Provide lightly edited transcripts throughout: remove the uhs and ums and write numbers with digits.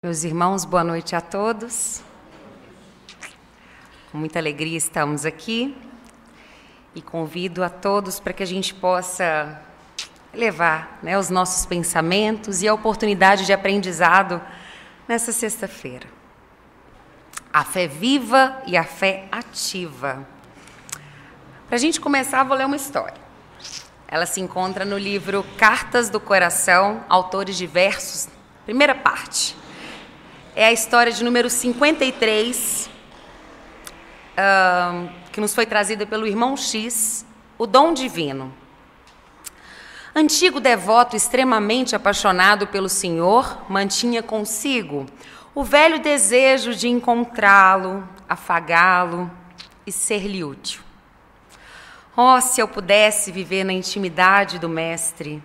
Meus irmãos, boa noite a todos. Com muita alegria estamos aqui e convido a todos para que a gente possa levar os nossos pensamentos e a oportunidade de aprendizado nessa sexta-feira. A fé viva e a fé ativa. Para a gente começar, vou ler uma história. Ela se encontra no livro Cartas do Coração, autores diversos, primeira parte. É a história de número 53, que nos foi trazida pelo irmão X, o dom divino. Antigo devoto extremamente apaixonado pelo Senhor, mantinha consigo o velho desejo de encontrá-lo, afagá-lo e ser-lhe útil. Oh, se eu pudesse viver na intimidade do Mestre,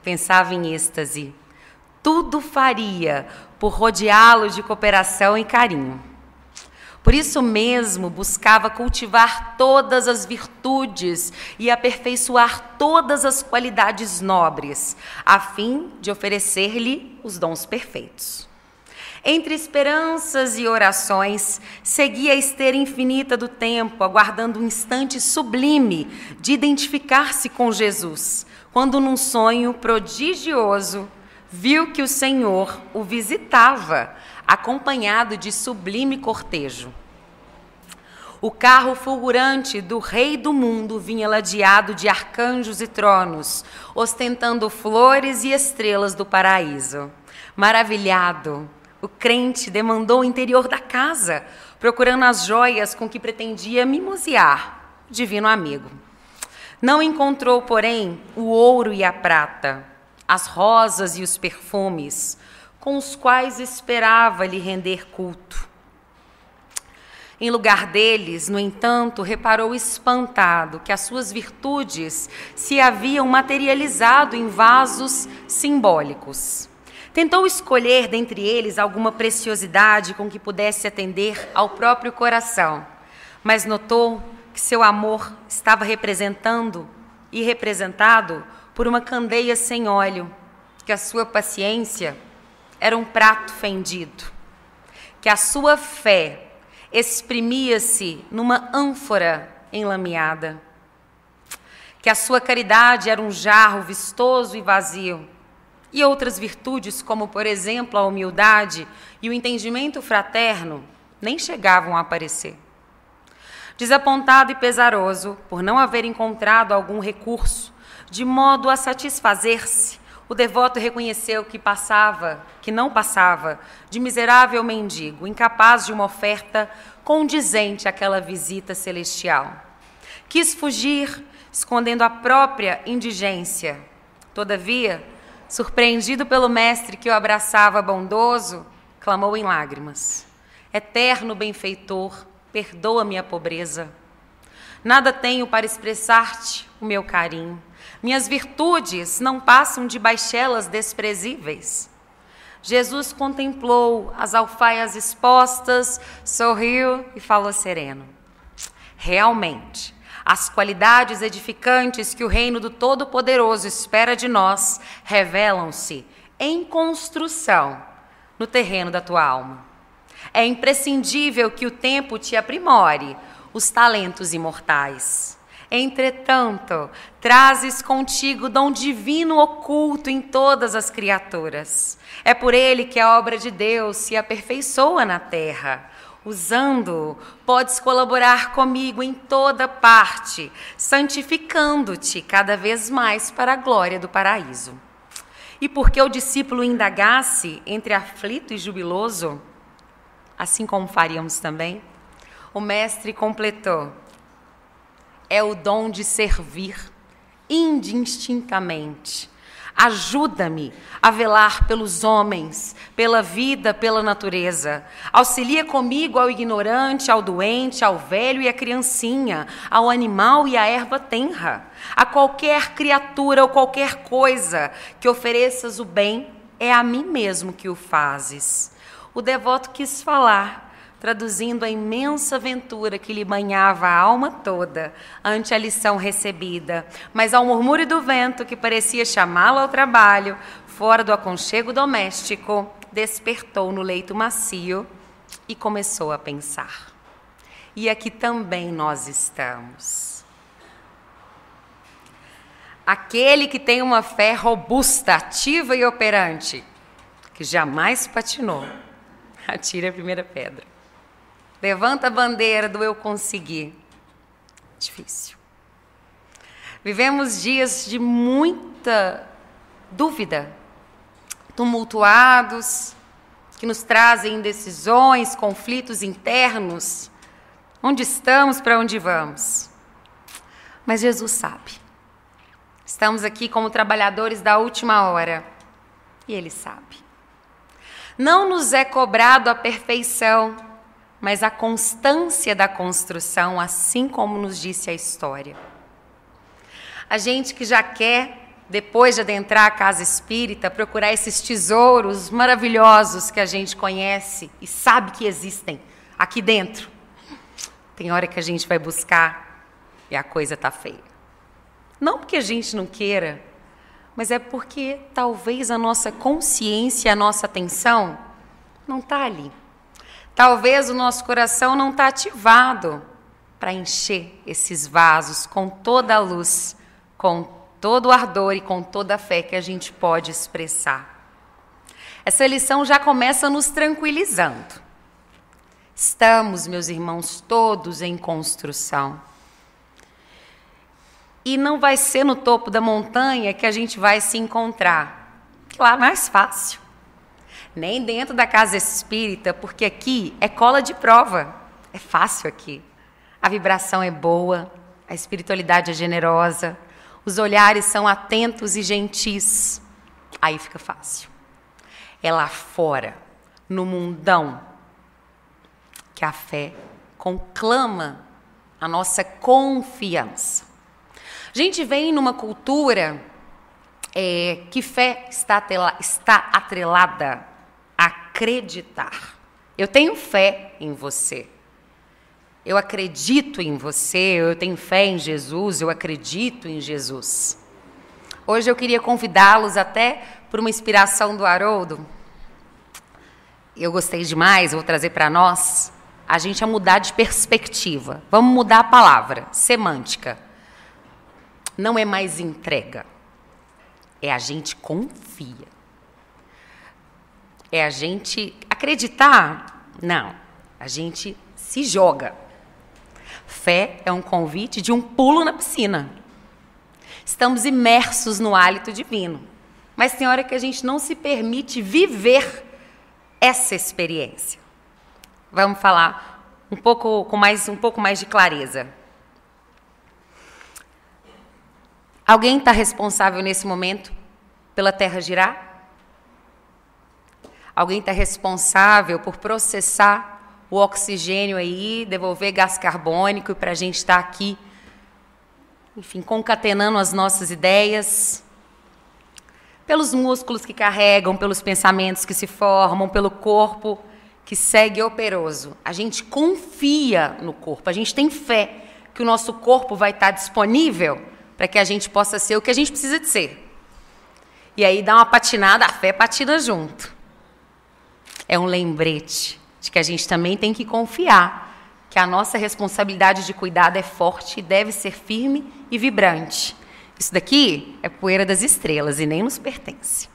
pensava em êxtase, tudo faria por rodeá-lo de cooperação e carinho. Por isso mesmo, buscava cultivar todas as virtudes e aperfeiçoar todas as qualidades nobres, a fim de oferecer-lhe os dons perfeitos. Entre esperanças e orações, seguia a esteira infinita do tempo, aguardando um instante sublime de identificar-se com Jesus, quando num sonho prodigioso, viu que o Senhor o visitava, acompanhado de sublime cortejo. O carro fulgurante do Rei do Mundo vinha ladeado de arcanjos e tronos, ostentando flores e estrelas do paraíso. Maravilhado, o crente demandou o interior da casa, procurando as joias com que pretendia mimosear o divino amigo. Não encontrou, porém, o ouro e a prata, as rosas e os perfumes, com os quais esperava lhe render culto. Em lugar deles, no entanto, reparou espantado que as suas virtudes se haviam materializado em vasos simbólicos. Tentou escolher dentre eles alguma preciosidade com que pudesse atender ao próprio coração, mas notou que seu amor estava representado por uma candeia sem óleo, que a sua paciência era um prato fendido, que a sua fé exprimia-se numa ânfora enlameada, que a sua caridade era um jarro vistoso e vazio, e outras virtudes, como, por exemplo, a humildade e o entendimento fraterno, nem chegavam a aparecer. Desapontado e pesaroso por não haver encontrado algum recurso de modo a satisfazer-se, o devoto reconheceu que não passava de miserável mendigo, incapaz de uma oferta condizente àquela visita celestial. Quis fugir, escondendo a própria indigência. Todavia, surpreendido pelo mestre que o abraçava bondoso, clamou em lágrimas: Eterno benfeitor, perdoa-me a pobreza. Nada tenho para expressar-te o meu carinho. Minhas virtudes não passam de baixelas desprezíveis. Jesus contemplou as alfaias expostas, sorriu e falou sereno: Realmente, as qualidades edificantes que o reino do Todo-Poderoso espera de nós revelam-se em construção no terreno da tua alma. É imprescindível que o tempo te aprimore os talentos imortais. Entretanto, trazes contigo dom divino oculto em todas as criaturas. É por ele que a obra de Deus se aperfeiçoa na terra. Usando-o, podes colaborar comigo em toda parte, santificando-te cada vez mais para a glória do paraíso. E porque o discípulo indagasse entre aflito e jubiloso, assim como faríamos também, o mestre completou: é o dom de servir indistintamente. Ajuda-me a velar pelos homens, pela vida, pela natureza. Auxilia comigo ao ignorante, ao doente, ao velho e à criancinha, ao animal e à erva tenra. A qualquer criatura ou qualquer coisa que ofereças o bem, é a mim mesmo que o fazes. O devoto quis falar, traduzindo a imensa aventura que lhe banhava a alma toda ante a lição recebida, mas ao murmúrio do vento que parecia chamá-lo ao trabalho, fora do aconchego doméstico, despertou no leito macio e começou a pensar. E aqui também nós estamos. Aquele que tem uma fé robusta, ativa e operante, que jamais patinou, atire a primeira pedra. Levanta a bandeira do eu consegui. Difícil. Vivemos dias de muita dúvida, tumultuados, que nos trazem indecisões, conflitos internos. Onde estamos, para onde vamos? Mas Jesus sabe. Estamos aqui como trabalhadores da última hora e Ele sabe. Não nos é cobrado a perfeição, mas a constância da construção, assim como nos disse a história. A gente que já quer, depois de adentrar a casa espírita, procurar esses tesouros maravilhosos que a gente conhece e sabe que existem aqui dentro. Tem hora que a gente vai buscar e a coisa está feia. Não porque a gente não queira, mas é porque talvez a nossa consciência, a nossa atenção não está ali. Talvez o nosso coração não está ativado para encher esses vasos com toda a luz, com todo o ardor e com toda a fé que a gente pode expressar. Essa lição já começa nos tranquilizando. Estamos, meus irmãos, todos em construção. E não vai ser no topo da montanha que a gente vai se encontrar. Lá mais fácil. Nem dentro da casa espírita, porque aqui é cola de prova. É fácil aqui. A vibração é boa, a espiritualidade é generosa, os olhares são atentos e gentis. Aí fica fácil. É lá fora, no mundão, que a fé conclama a nossa confiança. A gente vem numa cultura que fé está atrelada a acreditar. Eu tenho fé em você. Eu acredito em você, eu tenho fé em Jesus, eu acredito em Jesus. Hoje eu queria convidá-los até por uma inspiração do Haroldo. Eu gostei demais, vou trazer para nós, a gente a mudar de perspectiva. Vamos mudar a palavra, semântica. Não é mais entrega, é a gente confia. É a gente acreditar? Não, a gente se joga. Fé é um convite de um pulo na piscina. Estamos imersos no hálito divino, mas tem hora que a gente não se permite viver essa experiência. Vamos falar um pouco mais de clareza. Alguém está responsável nesse momento pela Terra girar? Alguém está responsável por processar o oxigênio aí, devolver gás carbônico para a gente estar aqui, enfim, concatenando as nossas ideias, pelos músculos que carregam, pelos pensamentos que se formam, pelo corpo que segue operoso. A gente confia no corpo, a gente tem fé que o nosso corpo vai estar disponível para que a gente possa ser o que a gente precisa de ser. E aí dá uma patinada, a fé patina junto. É um lembrete de que a gente também tem que confiar que a nossa responsabilidade de cuidado é forte e deve ser firme e vibrante. Isso daqui é poeira das estrelas e nem nos pertence.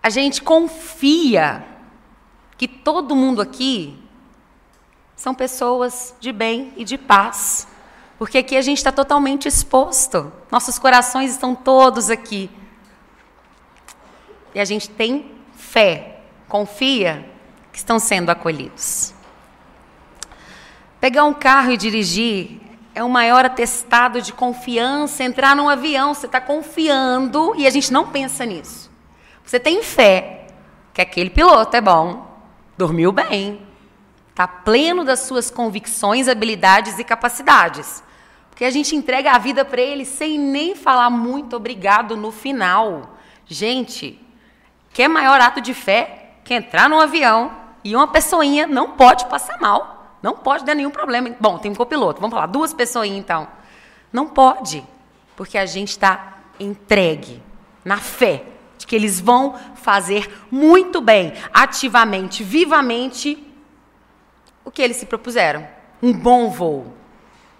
A gente confia que todo mundo aqui são pessoas de bem e de paz, porque aqui a gente está totalmente exposto. Nossos corações estão todos aqui. E a gente tem fé, confia que estão sendo acolhidos. Pegar um carro e dirigir é o maior atestado de confiança. Entrar num avião, você está confiando e a gente não pensa nisso. Você tem fé que aquele piloto é bom, dormiu bem, está pleno das suas convicções, habilidades e capacidades. Porque a gente entrega a vida para ele sem nem falar muito obrigado no final. Gente, que é maior ato de fé que entrar num avião e uma pessoinha não pode passar mal, não pode dar nenhum problema. Bom, tem um copiloto, vamos falar, 2 pessoinhas então. Não pode, porque a gente está entregue na fé de que eles vão fazer muito bem, ativamente, vivamente, o que eles se propuseram. Um bom voo.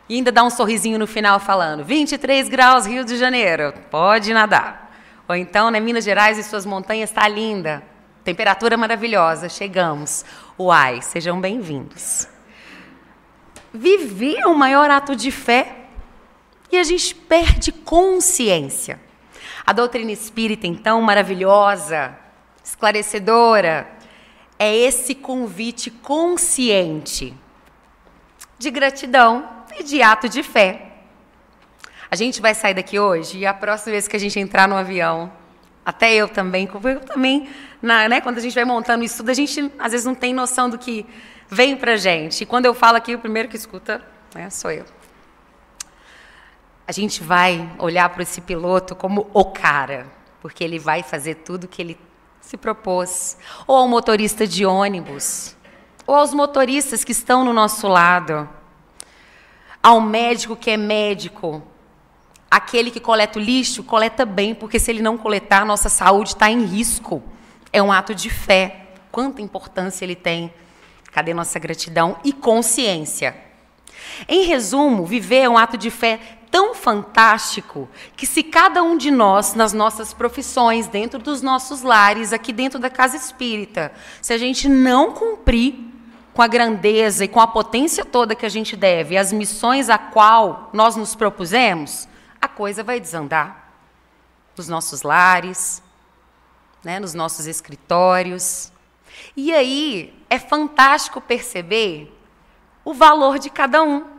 E ainda dá um sorrisinho no final falando, 23 graus, Rio de Janeiro, pode nadar. Ou então, né, Minas Gerais e suas montanhas, está linda, temperatura maravilhosa, chegamos. Uai, sejam bem-vindos. Viver é o maior ato de fé e a gente perde consciência. A doutrina espírita, então, maravilhosa, esclarecedora, é esse convite consciente de gratidão e de ato de fé. A gente vai sair daqui hoje e a próxima vez que a gente entrar no avião, até eu também, né, quando a gente vai montando isso tudo, a gente às vezes não tem noção do que vem pra gente. E quando eu falo aqui, o primeiro que escuta, né, sou eu. A gente vai olhar para esse piloto como o cara, porque ele vai fazer tudo que ele se propôs. Ou ao motorista de ônibus, ou aos motoristas que estão no nosso lado, ao médico que é médico, aquele que coleta o lixo, coleta bem, porque se ele não coletar, nossa saúde está em risco. É um ato de fé. Quanta importância ele tem. Cadê nossa gratidão e consciência? Em resumo, viver é um ato de fé tão fantástico que se cada um de nós, nas nossas profissões, dentro dos nossos lares, aqui dentro da casa espírita, se a gente não cumprir com a grandeza e com a potência toda que a gente deve, as missões a qual nós nos propusemos, a coisa vai desandar. Nos nossos lares, né, nos nossos escritórios. E aí é fantástico perceber o valor de cada um.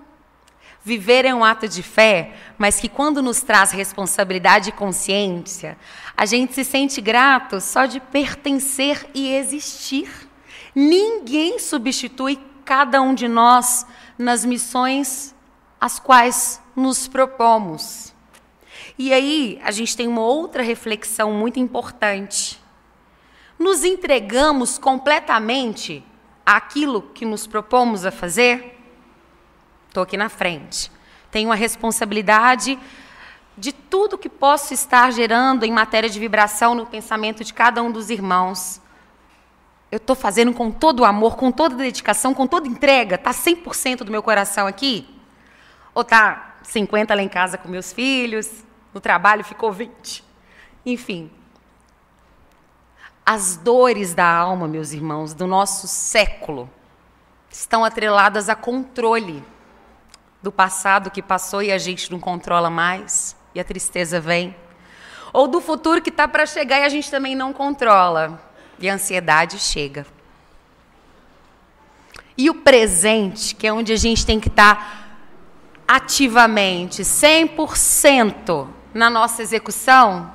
Viver é um ato de fé, mas que quando nos traz responsabilidade e consciência, a gente se sente grato só de pertencer e existir. Ninguém substitui cada um de nós nas missões às quais nos propomos. E aí a gente tem uma outra reflexão muito importante. Nos entregamos completamente àquilo que nos propomos a fazer? Estou aqui na frente. Tenho a responsabilidade de tudo que posso estar gerando em matéria de vibração no pensamento de cada um dos irmãos. Eu estou fazendo com todo o amor, com toda a dedicação, com toda a entrega. Está 100% do meu coração aqui? Ou está 50% lá em casa com meus filhos? No trabalho ficou 20%? Enfim. As dores da alma, meus irmãos, do nosso século, estão atreladas a controle do passado que passou e a gente não controla mais, e a tristeza vem. Ou do futuro que está para chegar e a gente também não controla, e a ansiedade chega. E o presente, que é onde a gente tem que estar ativamente, 100% na nossa execução,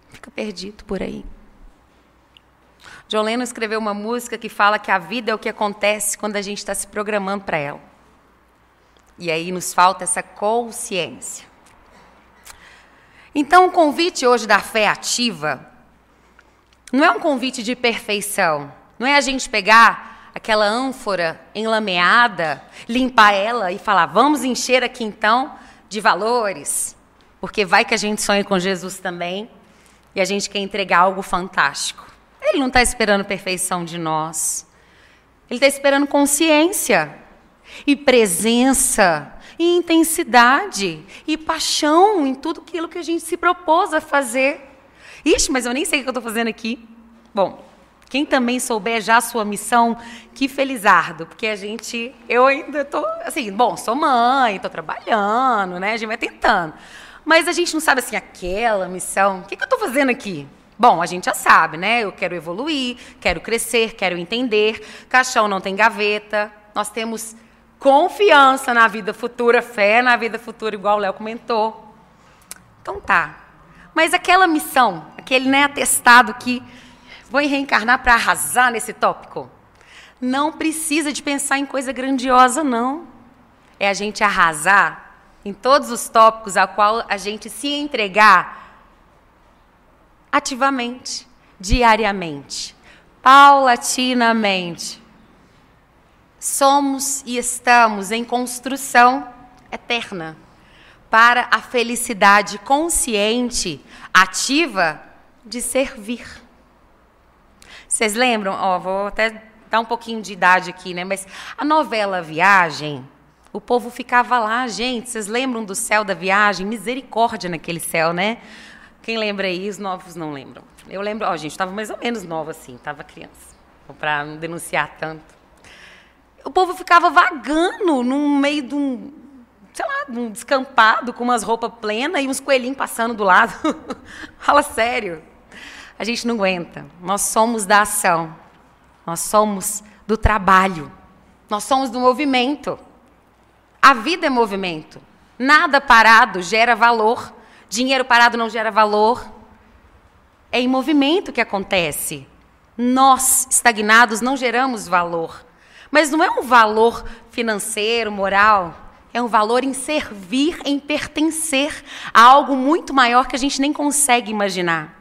fica perdido por aí. John Lennon escreveu uma música que fala que a vida é o que acontece quando a gente está se programando para ela. E aí nos falta essa consciência. Então, o convite hoje da fé ativa não é um convite de perfeição. Não é a gente pegar aquela ânfora enlameada, limpar ela e falar, vamos encher aqui então de valores, porque vai que a gente sonha com Jesus também e a gente quer entregar algo fantástico. Ele não está esperando perfeição de nós. Ele está esperando consciência. E presença, e intensidade, e paixão em tudo aquilo que a gente se propôs a fazer. Ixi, mas eu nem sei o que eu estou fazendo aqui. Bom, quem também souber já a sua missão, que felizardo, porque eu ainda estou, assim, bom, sou mãe, estou trabalhando, né, a gente vai tentando. Mas a gente não sabe, assim, aquela missão, o que eu estou fazendo aqui? Bom, a gente já sabe, né, eu quero evoluir, quero crescer, quero entender, caixão não tem gaveta, nós temos confiança na vida futura, fé na vida futura, igual o Léo comentou. Então tá. Mas aquela missão, aquele atestado que vou reencarnar para arrasar nesse tópico, não precisa de pensar em coisa grandiosa, não. É a gente arrasar em todos os tópicos a qual a gente se entregar ativamente, diariamente, paulatinamente. Somos e estamos em construção eterna para a felicidade consciente, ativa de servir. Vocês lembram? Vou até dar um pouquinho de idade aqui, né? Mas a novela Viagem, o povo ficava lá, gente, vocês lembram do céu da viagem? Misericórdia naquele céu, né? Quem lembra aí? Os novos não lembram. Eu lembro, gente, estava mais ou menos nova assim, estava criança, para não denunciar tanto. O povo ficava vagando no meio de um, sei lá, de um descampado, com umas roupas plenas e uns coelhinhos passando do lado. Fala sério. A gente não aguenta. Nós somos da ação. Nós somos do trabalho. Nós somos do movimento. A vida é movimento. Nada parado gera valor. Dinheiro parado não gera valor. É em movimento que acontece. Nós, estagnados, não geramos valor. Mas não é um valor financeiro, moral. É um valor em servir, em pertencer a algo muito maior que a gente nem consegue imaginar.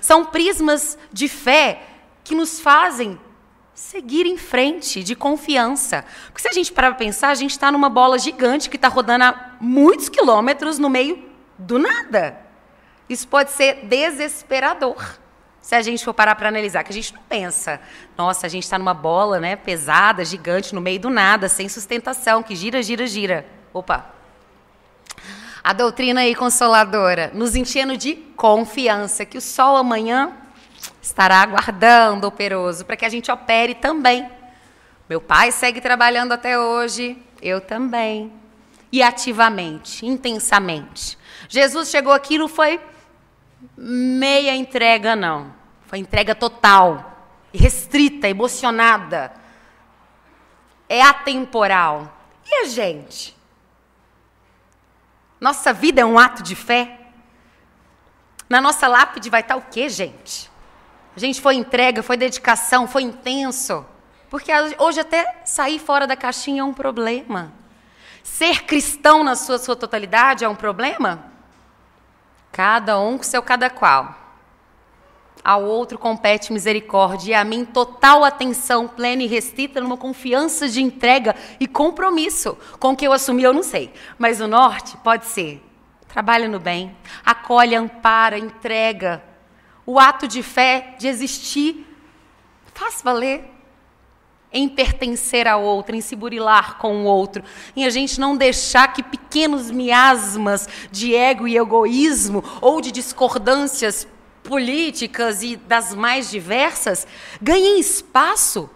São prismas de fé que nos fazem seguir em frente, de confiança. Porque se a gente parar para pensar, a gente está numa bola gigante que está rodando a muitos quilômetros no meio do nada. Isso pode ser desesperador, se a gente for parar para analisar, que a gente não pensa, nossa, a gente está numa bola, né, pesada, gigante, no meio do nada, sem sustentação, que gira, gira, gira. Opa! A doutrina aí consoladora, nos enchendo de confiança, que o sol amanhã estará aguardando, operoso, para que a gente opere também. Meu pai segue trabalhando até hoje, eu também. E ativamente, intensamente. Jesus chegou aqui, não foi meia entrega, não. Foi entrega total, restrita, emocionada. É atemporal. E a gente? Nossa vida é um ato de fé? Na nossa lápide vai estar o quê, gente? A gente foi entrega, foi dedicação, foi intenso. Porque hoje até sair fora da caixinha é um problema. Ser cristão na sua totalidade é um problema? Cada um com seu cada qual. Ao outro compete misericórdia e a mim total atenção plena e restrita numa confiança de entrega e compromisso. Com o que eu assumi eu não sei, mas o norte pode ser. Trabalha no bem, acolhe, ampara, entrega. O ato de fé, de existir, faz valer. Em pertencer ao outro, em se burilar com o outro, em a gente não deixar que pequenos miasmas de ego e egoísmo ou de discordâncias políticas e das mais diversas ganhem espaço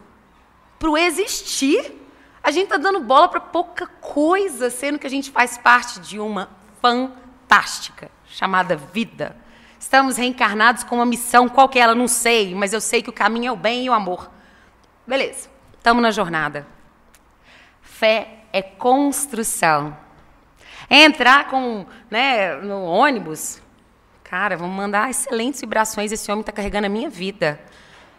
para o existir. A gente está dando bola para pouca coisa, sendo que a gente faz parte de uma fantástica chamada vida. Estamos reencarnados com uma missão, qual que é ela? Não sei, mas eu sei que o caminho é o bem e o amor. Beleza. Estamos na jornada. Fé é construção. É entrar no ônibus. Cara, vamos mandar excelentes vibrações. Esse homem está carregando a minha vida.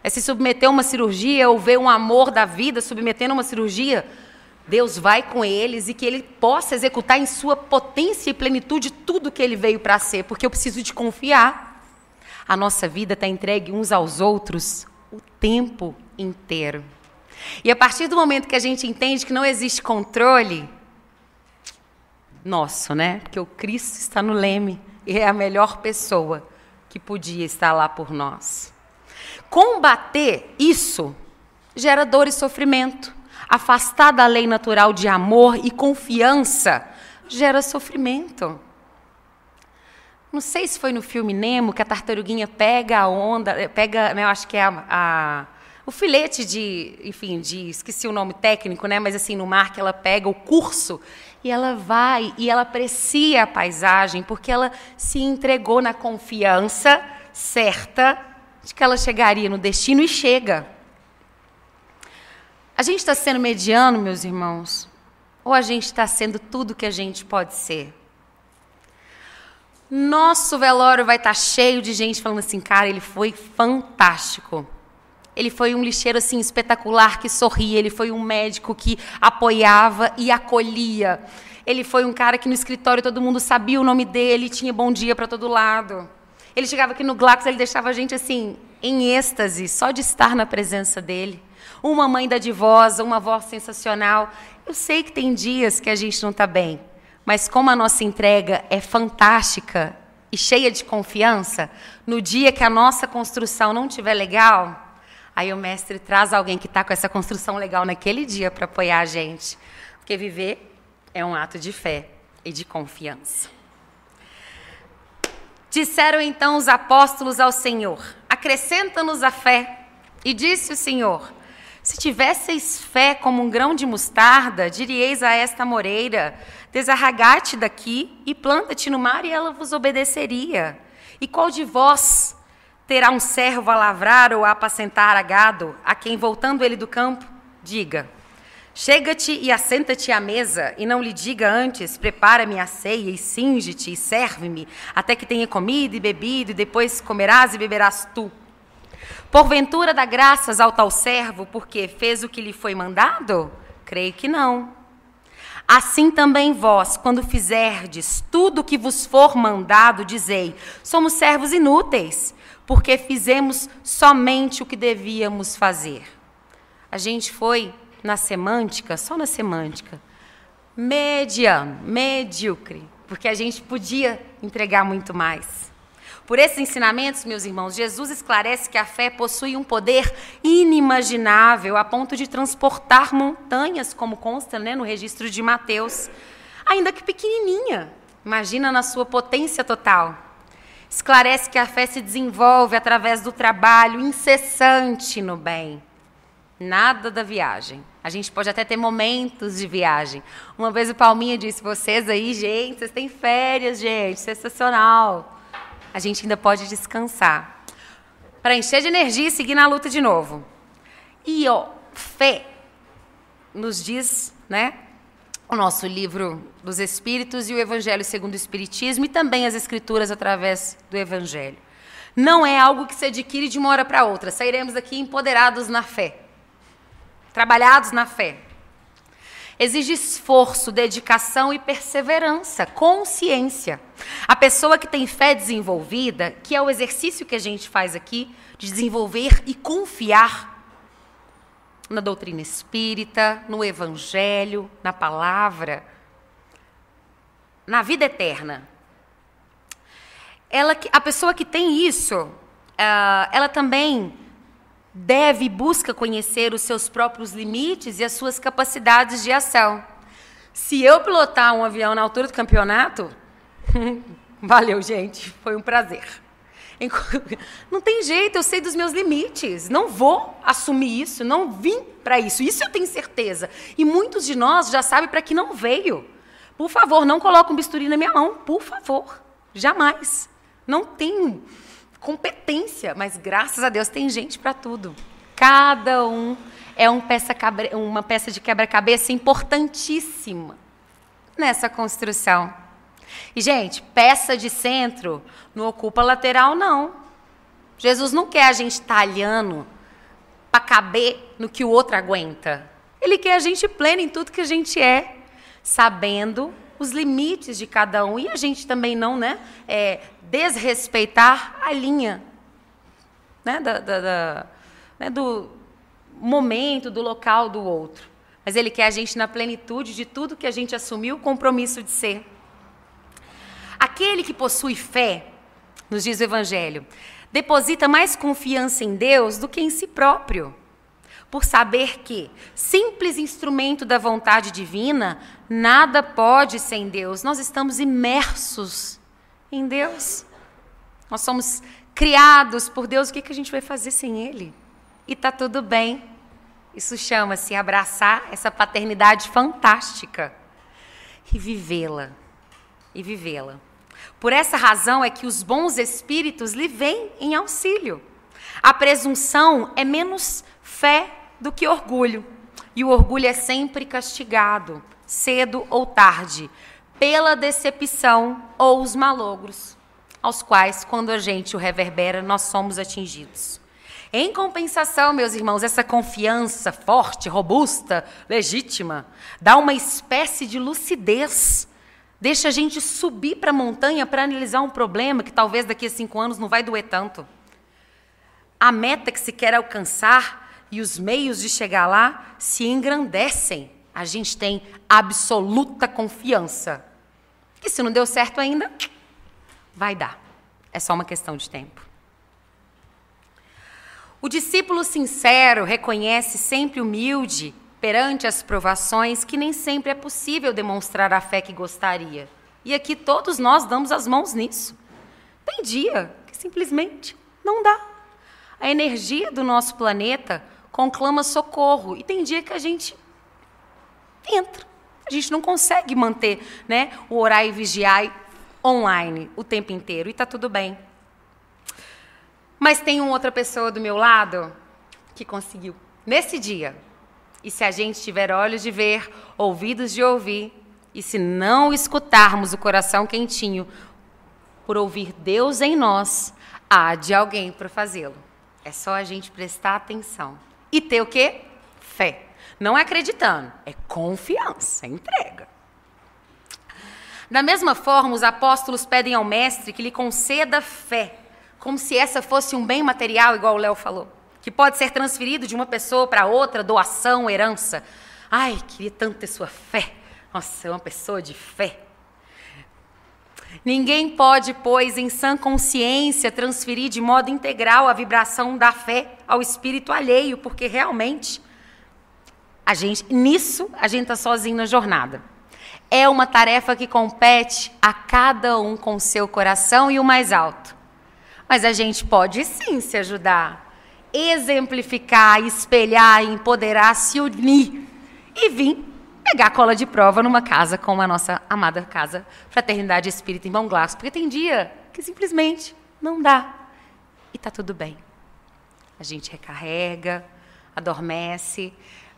É se submeter a uma cirurgia ou ver um amor da vida submetendo a uma cirurgia. Deus vai com eles e que ele possa executar em sua potência e plenitude tudo que ele veio para ser. Porque eu preciso de confiar. A nossa vida está entregue uns aos outros o tempo inteiro. E a partir do momento que a gente entende que não existe controle nosso, né? Porque o Cristo está no leme e é a melhor pessoa que podia estar lá por nós. Combater isso gera dor e sofrimento. Afastar da lei natural de amor e confiança gera sofrimento. Não sei se foi no filme Nemo que a tartaruguinha pega a onda, né, eu acho que é o filete esqueci o nome técnico, né? Mas assim, no mar que ela pega o curso e ela vai e ela aprecia a paisagem porque ela se entregou na confiança certa de que ela chegaria no destino e chega. A gente está sendo mediano, meus irmãos? Ou a gente está sendo tudo que a gente pode ser? Nosso velório vai estar cheio de gente falando assim, cara, ele foi fantástico. Ele foi um lixeiro assim, espetacular, que sorria. Ele foi um médico que apoiava e acolhia. Ele foi um cara que no escritório todo mundo sabia o nome dele, tinha bom dia para todo lado. Ele chegava aqui no Glax, ele deixava a gente assim, em êxtase, só de estar na presença dele. Uma mãe dadivosa, uma voz sensacional. Eu sei que tem dias que a gente não está bem, mas como a nossa entrega é fantástica e cheia de confiança, no dia que a nossa construção não estiver legal, aí o mestre traz alguém que está com essa construção legal naquele dia para apoiar a gente. Porque viver é um ato de fé e de confiança. Disseram então os apóstolos ao Senhor: acrescenta-nos a fé. E disse o Senhor: se tivesseis fé como um grão de mostarda, diríeis a esta moreira: desarraigai-te daqui e planta-te no mar, e ela vos obedeceria. E qual de vós terá um servo a lavrar ou a apacentar a gado, a quem, voltando ele do campo, diga: chega-te e assenta-te à mesa, e não lhe diga antes: prepara-me a ceia e cinge-te e serve-me, até que tenha comido e bebido, e depois comerás e beberás tu. Porventura dá graças ao tal servo, porque fez o que lhe foi mandado? Creio que não. Assim também vós, quando fizerdes tudo o que vos for mandado, dizei: somos servos inúteis, porque fizemos somente o que devíamos fazer. A gente foi na semântica, só na semântica, mediano, medíocre, porque a gente podia entregar muito mais. Por esses ensinamentos, meus irmãos, Jesus esclarece que a fé possui um poder inimaginável, a ponto de transportar montanhas, como consta, no registro de Mateus, ainda que pequenininha. Imagina na sua potência total. Esclarece que a fé se desenvolve através do trabalho incessante no bem. Nada da viagem. A gente pode até ter momentos de viagem. Uma vez o Palminha disse: vocês aí, gente, vocês têm férias, gente, sensacional. A gente ainda pode descansar, para encher de energia e seguir na luta de novo. E, fé nos diz, o nosso livro dos Espíritos e o Evangelho segundo o Espiritismo, e também as Escrituras através do Evangelho. Não é algo que se adquire de uma hora para outra. Sairemos daqui empoderados na fé, trabalhados na fé. Exige esforço, dedicação e perseverança, consciência. A pessoa que tem fé desenvolvida, que é o exercício que a gente faz aqui, de desenvolver e confiar na doutrina espírita, no Evangelho, na palavra, na vida eterna. A pessoa que tem isso, ela também deve e busca conhecer os seus próprios limites e as suas capacidades de ação. Se eu pilotar um avião na altura do campeonato, valeu, gente, foi um prazer. Não tem jeito, eu sei dos meus limites, não vou assumir isso, não vim para isso, isso eu tenho certeza. E muitos de nós já sabem para que não veio. Por favor, não coloque um bisturi na minha mão, por favor, jamais. Não tenho competência, mas graças a Deus tem gente para tudo. Cada um é uma peça de quebra-cabeça importantíssima nessa construção. E, gente, peça de centro não ocupa lateral, não. Jesus não quer a gente talhando para caber no que o outro aguenta. Ele quer a gente pleno em tudo que a gente é, sabendo os limites de cada um, e a gente também não desrespeitar a linha do momento, do local do outro. Mas ele quer a gente na plenitude de tudo que a gente assumiu o compromisso de ser. Aquele que possui fé, nos diz o Evangelho, deposita mais confiança em Deus do que em si próprio, por saber que, simples instrumento da vontade divina, nada pode sem Deus. Nós estamos imersos em Deus. Nós somos criados por Deus. O que a gente vai fazer sem Ele? E está tudo bem. Isso chama-se abraçar essa paternidade fantástica e vivê-la. Por essa razão é que os bons espíritos lhe vêm em auxílio. A presunção é menos fé do que orgulho. E o orgulho é sempre castigado, cedo ou tarde, pela decepção ou os malogros, aos quais, quando a gente o reverbera, nós somos atingidos. Em compensação, meus irmãos, essa confiança forte, robusta, legítima, dá uma espécie de lucidez, deixa a gente subir para a montanha para analisar um problema que talvez daqui a 5 anos não vai doer tanto. A meta que se quer alcançar e os meios de chegar lá se engrandecem. A gente tem absoluta confiança. E se não deu certo ainda, vai dar. É só uma questão de tempo. O discípulo sincero reconhece sempre humilde perante as provações que nem sempre é possível demonstrar a fé que gostaria. E aqui todos nós damos as mãos nisso. Tem dia que simplesmente não dá. A energia do nosso planeta conclama socorro. E tem dia que a gente entra. A gente não consegue manter, né, o orar e vigiar online o tempo inteiro. E está tudo bem. Mas tem uma outra pessoa do meu lado que conseguiu. Nesse dia. E se a gente tiver olhos de ver, ouvidos de ouvir, e se não escutarmos o coração quentinho por ouvir Deus em nós, há de alguém para fazê-lo. É só a gente prestar atenção. E ter o quê? Fé. Não é acreditando, é confiança, é entrega. Da mesma forma, os apóstolos pedem ao mestre que lhe conceda fé, como se essa fosse um bem material, igual o Léo falou, que pode ser transferido de uma pessoa para outra, doação, herança. Ai, queria tanto ter sua fé. Nossa, é uma pessoa de fé. Ninguém pode, pois, em sã consciência, transferir de modo integral a vibração da fé ao espírito alheio, porque realmente nisso a gente está sozinho na jornada. É uma tarefa que compete a cada um com o seu coração e o mais alto. Mas a gente pode sim se ajudar, exemplificar, espelhar, empoderar, se unir e vir pegar cola de prova numa casa como a nossa amada casa Fraternidade Espírita em Bom Glaço, porque tem dia que simplesmente não dá e tá tudo bem. A gente recarrega, adormece,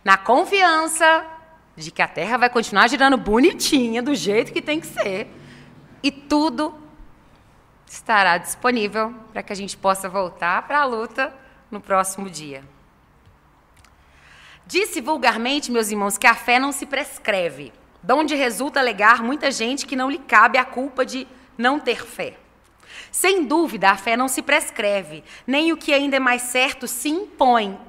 na confiança de que a Terra vai continuar girando bonitinha, do jeito que tem que ser, e tudo estará disponível para que a gente possa voltar para a luta no próximo dia. Disse vulgarmente, meus irmãos, que a fé não se prescreve, donde resulta alegar muita gente que não lhe cabe a culpa de não ter fé. Sem dúvida, a fé não se prescreve, nem o que ainda é mais certo se impõe.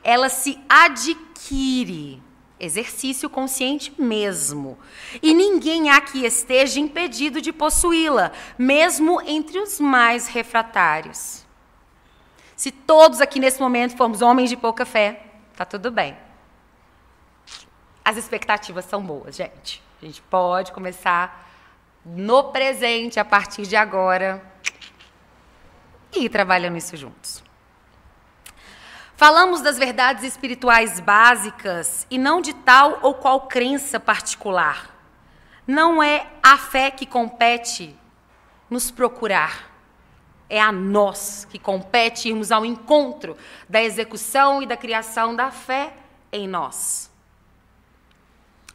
Ela se adquire, exercício consciente mesmo. E ninguém há que esteja impedido de possuí-la, mesmo entre os mais refratários. Se todos aqui nesse momento formos homens de pouca fé, tá tudo bem. As expectativas são boas, gente. A gente pode começar no presente, a partir de agora, e ir trabalhando isso juntos. Falamos das verdades espirituais básicas e não de tal ou qual crença particular. Não é a fé que compete nos procurar. É a nós que compete irmos ao encontro da execução e da criação da fé em nós.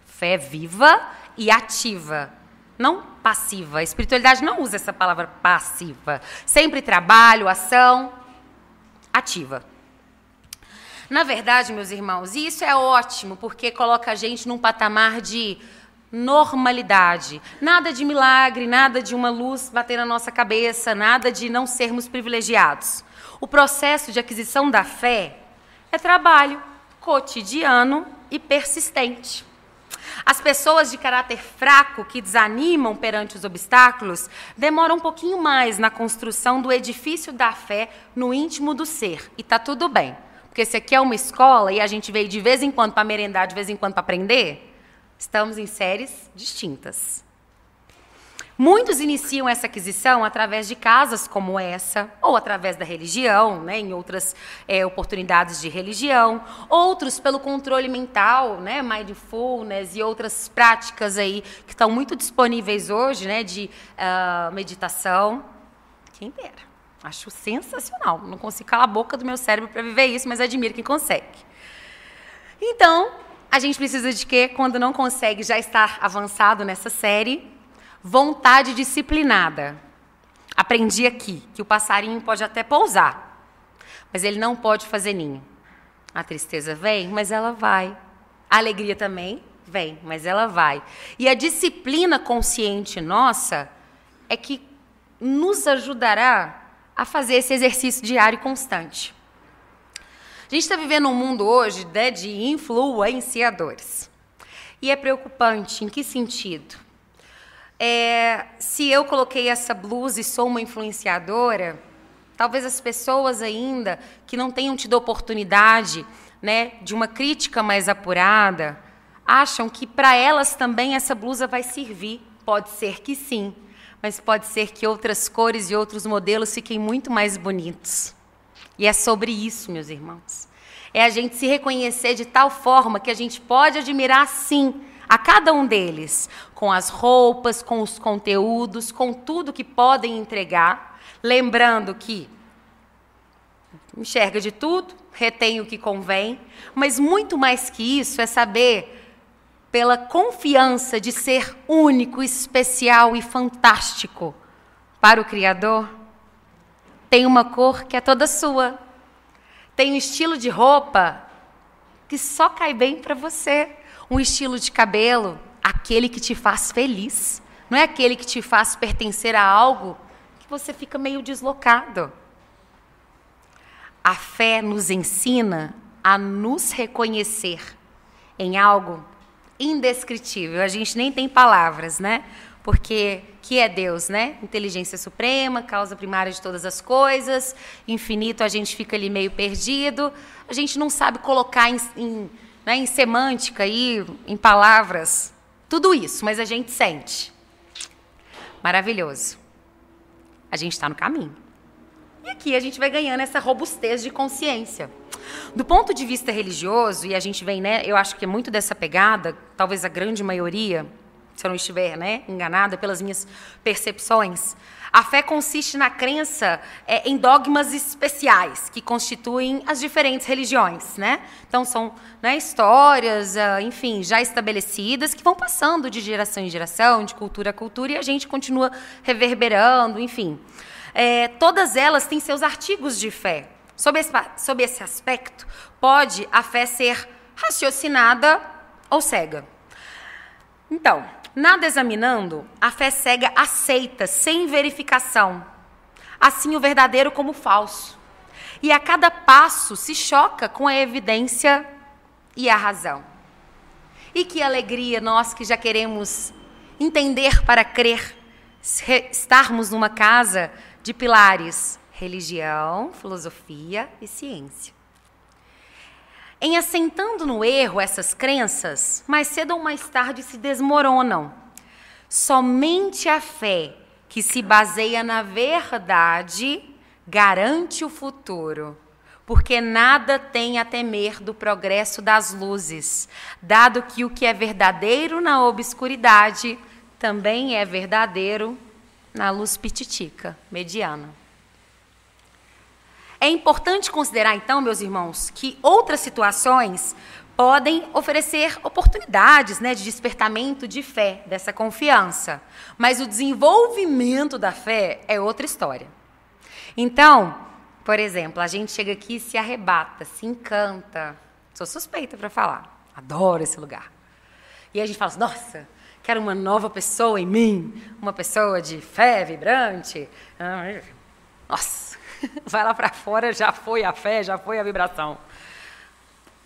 Fé viva e ativa, não passiva. A espiritualidade não usa essa palavra passiva. Sempre trabalho, ação, ativa. Na verdade, meus irmãos, isso é ótimo, porque coloca a gente num patamar de normalidade. Nada de milagre, nada de uma luz bater na nossa cabeça, nada de não sermos privilegiados. O processo de aquisição da fé é trabalho cotidiano e persistente. As pessoas de caráter fraco que desanimam perante os obstáculos demoram um pouquinho mais na construção do edifício da fé no íntimo do ser. E está tudo bem. Porque se aqui é uma escola e a gente veio de vez em quando para merendar, de vez em quando para aprender, estamos em séries distintas. Muitos iniciam essa aquisição através de casas como essa, ou através da religião, né, em outras oportunidades de religião, outros pelo controle mental, né, mindfulness e outras práticas aí que estão muito disponíveis hoje, né, de meditação. Quem dera. Acho sensacional. Não consigo calar a boca do meu cérebro para viver isso, mas admiro quem consegue. Então, a gente precisa de quê? Quando não consegue já estar avançado nessa série, vontade disciplinada. Aprendi aqui que o passarinho pode até pousar, mas ele não pode fazer ninho. A tristeza vem, mas ela vai. A alegria também vem, mas ela vai. E a disciplina consciente nossa é que nos ajudará a fazer esse exercício diário e constante. A gente está vivendo um mundo hoje, né, de influenciadores. E é preocupante. Em que sentido? Se eu coloquei essa blusa e sou uma influenciadora, talvez as pessoas ainda que não tenham tido oportunidade, né, de uma crítica mais apurada, acham que para elas também essa blusa vai servir. Pode ser que sim, mas pode ser que outras cores e outros modelos fiquem muito mais bonitos. E é sobre isso, meus irmãos. É a gente se reconhecer de tal forma que a gente pode admirar, sim, a cada um deles, com as roupas, com os conteúdos, com tudo que podem entregar, lembrando que enxerga de tudo, retém o que convém, mas muito mais que isso é saber, pela confiança de ser único, especial e fantástico para o Criador, tem uma cor que é toda sua, tem um estilo de roupa que só cai bem para você, um estilo de cabelo, aquele que te faz feliz, não é aquele que te faz pertencer a algo que você fica meio deslocado. A fé nos ensina a nos reconhecer em algo indescritível. A gente nem tem palavras, né? Porque que é Deus, né? Inteligência suprema, causa primária de todas as coisas, infinito, a gente fica ali meio perdido, a gente não sabe colocar em semântica aí, em palavras, tudo isso, mas a gente sente. Maravilhoso. A gente está no caminho. E aqui a gente vai ganhando essa robustez de consciência. Do ponto de vista religioso, e a gente vem, né, eu acho que é muito dessa pegada, talvez a grande maioria, se eu não estiver, né, enganada pelas minhas percepções, a fé consiste na crença em dogmas especiais que constituem as diferentes religiões, né? Então são, né, histórias, enfim, já estabelecidas que vão passando de geração em geração, de cultura a cultura, e a gente continua reverberando, enfim. Todas elas têm seus artigos de fé. Sob esse aspecto, pode a fé ser raciocinada ou cega. Então, nada examinando, a fé cega aceita, sem verificação, assim o verdadeiro como o falso. E a cada passo se choca com a evidência e a razão. E que alegria nós que já queremos entender para crer, estarmos numa casa de pilares: religião, filosofia e ciência. Em assentando no erro essas crenças, mais cedo ou mais tarde se desmoronam. Somente a fé que se baseia na verdade garante o futuro, porque nada tem a temer do progresso das luzes, dado que o que é verdadeiro na obscuridade também é verdadeiro na luz pititica, mediana. É importante considerar, então, meus irmãos, que outras situações podem oferecer oportunidades, né, de despertamento de fé, dessa confiança. Mas o desenvolvimento da fé é outra história. Então, por exemplo, a gente chega aqui e se arrebata, se encanta. Sou suspeita para falar. Adoro esse lugar. E aí a gente fala assim, nossa, quero uma nova pessoa em mim, uma pessoa de fé vibrante. Nossa. Vai lá para fora, já foi a fé, já foi a vibração.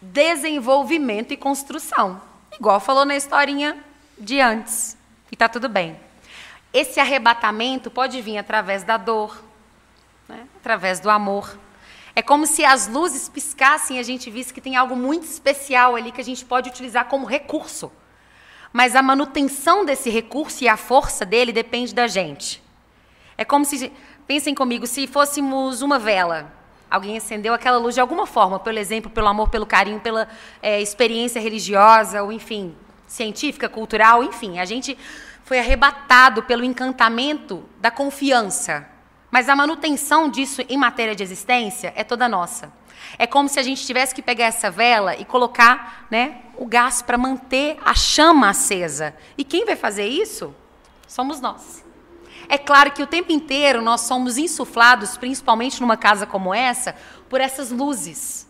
Desenvolvimento e construção. Igual falou na historinha de antes. E está tudo bem. Esse arrebatamento pode vir através da dor, né? Através do amor. É como se as luzes piscassem e a gente visse que tem algo muito especial ali que a gente pode utilizar como recurso. Mas a manutenção desse recurso e a força dele depende da gente. É como se... Pensem comigo, se fôssemos uma vela, alguém acendeu aquela luz de alguma forma, pelo exemplo, pelo amor, pelo carinho, pela experiência religiosa, ou enfim, científica, cultural, enfim, a gente foi arrebatado pelo encantamento da confiança. Mas a manutenção disso em matéria de existência é toda nossa. É como se a gente tivesse que pegar essa vela e colocar, né, o gás para manter a chama acesa. E quem vai fazer isso? Somos nós. É claro que o tempo inteiro nós somos insuflados, principalmente numa casa como essa, por essas luzes.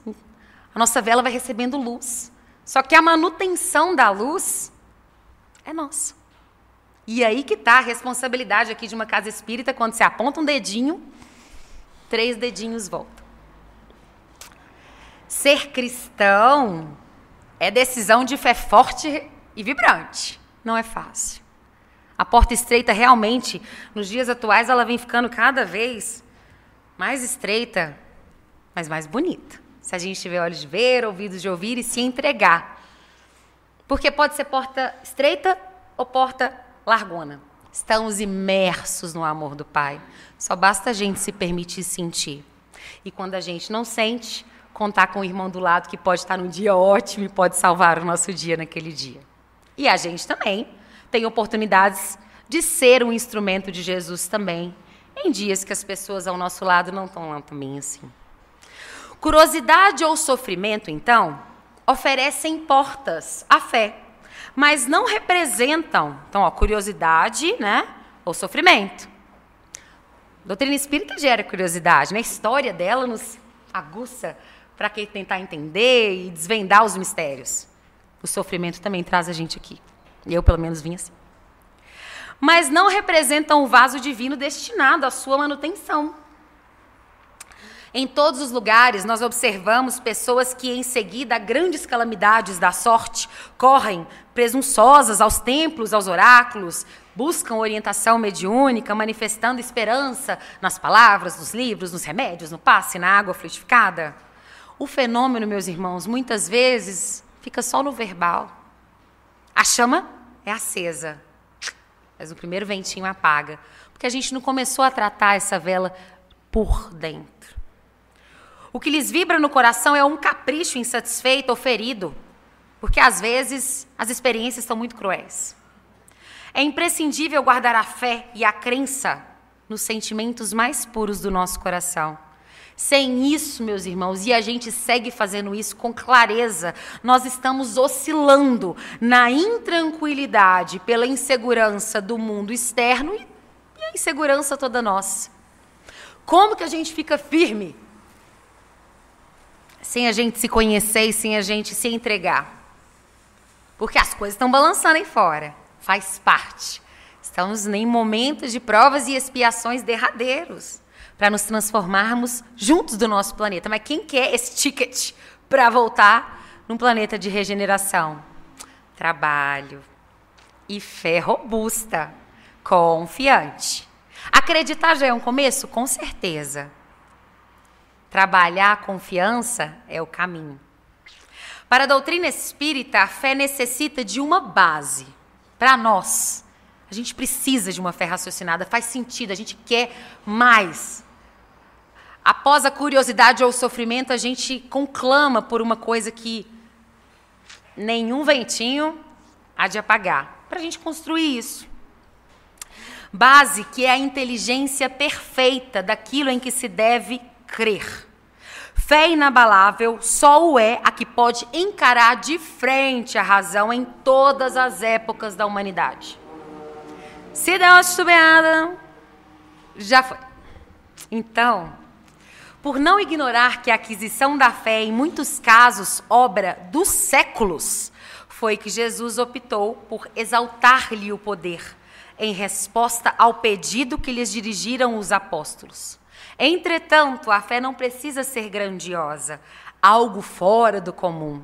A nossa vela vai recebendo luz. Só que a manutenção da luz é nossa. E aí que está a responsabilidade aqui de uma casa espírita, quando você aponta um dedinho, 3 dedinhos voltam. Ser cristão é decisão de fé forte e vibrante. Não é fácil. A porta estreita realmente, nos dias atuais, ela vem ficando cada vez mais estreita, mas mais bonita. Se a gente tiver olhos de ver, ouvidos de ouvir e se entregar. Porque pode ser porta estreita ou porta largona. Estamos imersos no amor do Pai. Só basta a gente se permitir sentir. E quando a gente não sente, contar com o irmão do lado que pode estar num dia ótimo e pode salvar o nosso dia naquele dia. E a gente também tem oportunidades de ser um instrumento de Jesus também, em dias que as pessoas ao nosso lado não estão lá também assim. Curiosidade ou sofrimento, então, oferecem portas à fé, mas não representam, então, curiosidade, né, ou sofrimento. A doutrina espírita gera curiosidade, né? A história dela nos aguça para quem tentar entender e desvendar os mistérios. O sofrimento também traz a gente aqui. Eu, pelo menos, vim assim. Mas não representam o vaso divino destinado à sua manutenção. Em todos os lugares, nós observamos pessoas que, em seguida a grandes calamidades da sorte, correm presunçosas aos templos, aos oráculos, buscam orientação mediúnica, manifestando esperança nas palavras, nos livros, nos remédios, no passe, na água fluidificada. O fenômeno, meus irmãos, muitas vezes fica só no verbal. A chama é acesa, mas o primeiro ventinho apaga, porque a gente não começou a tratar essa vela por dentro. O que lhes vibra no coração é um capricho insatisfeito ou ferido, porque às vezes as experiências são muito cruéis. É imprescindível guardar a fé e a crença nos sentimentos mais puros do nosso coração. Sem isso, meus irmãos, e a gente segue fazendo isso com clareza, nós estamos oscilando na intranquilidade pela insegurança do mundo externo e a insegurança toda nossa. Como que a gente fica firme sem a gente se conhecer e sem a gente se entregar? Porque as coisas estão balançando aí fora, faz parte. Estamos em momentos de provas e expiações derradeiros para nos transformarmos juntos do nosso planeta. Mas quem quer esse ticket para voltar num planeta de regeneração? Trabalho e fé robusta, confiante. Acreditar já é um começo? Com certeza. Trabalhar a confiança é o caminho. Para a doutrina espírita, a fé necessita de uma base. Para nós, a gente precisa de uma fé raciocinada, faz sentido, a gente quer mais. Após a curiosidade ou o sofrimento, a gente conclama por uma coisa que nenhum ventinho há de apagar, para a gente construir isso. Base que é a inteligência perfeita daquilo em que se deve crer. Fé inabalável só o é a que pode encarar de frente a razão em todas as épocas da humanidade. Se der uma titubeada, já foi. Então, por não ignorar que a aquisição da fé, em muitos casos, obra dos séculos, foi que Jesus optou por exaltar-lhe o poder, em resposta ao pedido que lhes dirigiram os apóstolos. Entretanto, a fé não precisa ser grandiosa, algo fora do comum,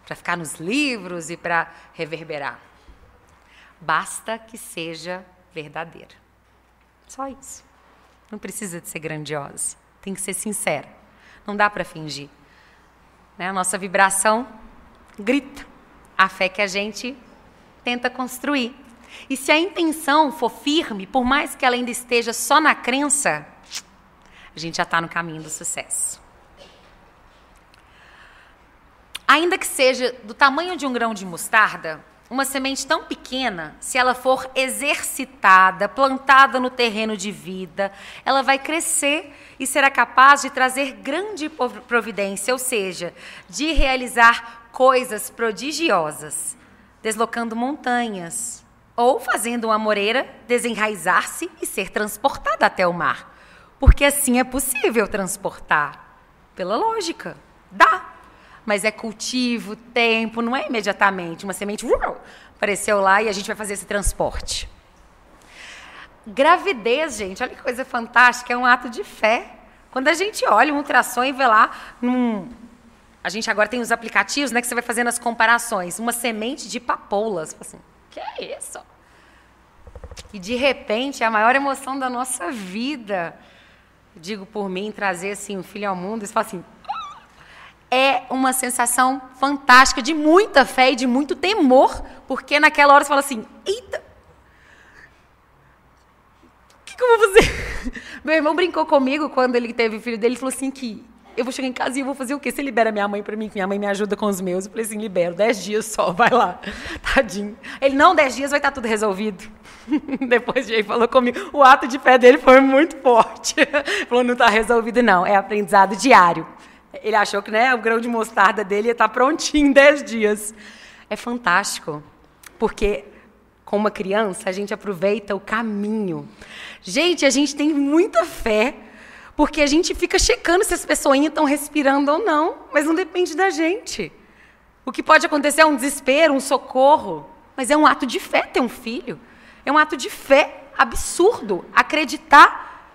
para ficar nos livros e para reverberar. Basta que seja verdadeira. Só isso. Não precisa de ser grandiosa. Tem que ser sincera. Não dá para fingir. Né? A nossa vibração grita a fé que a gente tenta construir. E se a intenção for firme, por mais que ela ainda esteja só na crença, a gente já está no caminho do sucesso. Ainda que seja do tamanho de um grão de mostarda, uma semente tão pequena, se ela for exercitada, plantada no terreno de vida, ela vai crescer e será capaz de trazer grande providência, ou seja, de realizar coisas prodigiosas, deslocando montanhas, ou fazendo uma amoreira desenraizar-se e ser transportada até o mar. Porque assim é possível transportar, pela lógica, dá. Mas é cultivo, tempo, não é imediatamente. Uma semente apareceu lá e a gente vai fazer esse transporte. Gravidez, gente, olha que coisa fantástica, é um ato de fé. Quando a gente olha um ultrassom e vê lá, a gente agora tem os aplicativos, né, que você vai fazendo as comparações. Uma semente de papoulas. Assim, que é isso? E de repente, é a maior emoção da nossa vida. Eu digo por mim, trazer assim um filho ao mundo, você fala assim, é uma sensação fantástica de muita fé e de muito temor, porque naquela hora você fala assim, eita, o que eu vou fazer? Meu irmão brincou comigo quando ele teve o filho dele, ele falou assim que eu vou chegar em casa e eu vou fazer o quê? Você libera minha mãe para mim, que minha mãe me ajuda com os meus. Eu falei assim, libero, 10 dias só, vai lá. Tadinho. Ele, não, 10 dias vai estar tudo resolvido. Depois ele falou comigo, o ato de fé dele foi muito forte. Falou, não está resolvido não, é aprendizado diário. Ele achou que, né, o grão de mostarda dele ia estar prontinho em 10 dias. É fantástico, porque com uma criança a gente aproveita o caminho. Gente, a gente tem muita fé, porque a gente fica checando se as pessoinhas estão respirando ou não, mas não depende da gente. O que pode acontecer é um desespero, um socorro, mas é um ato de fé ter um filho. É um ato de fé absurdo acreditar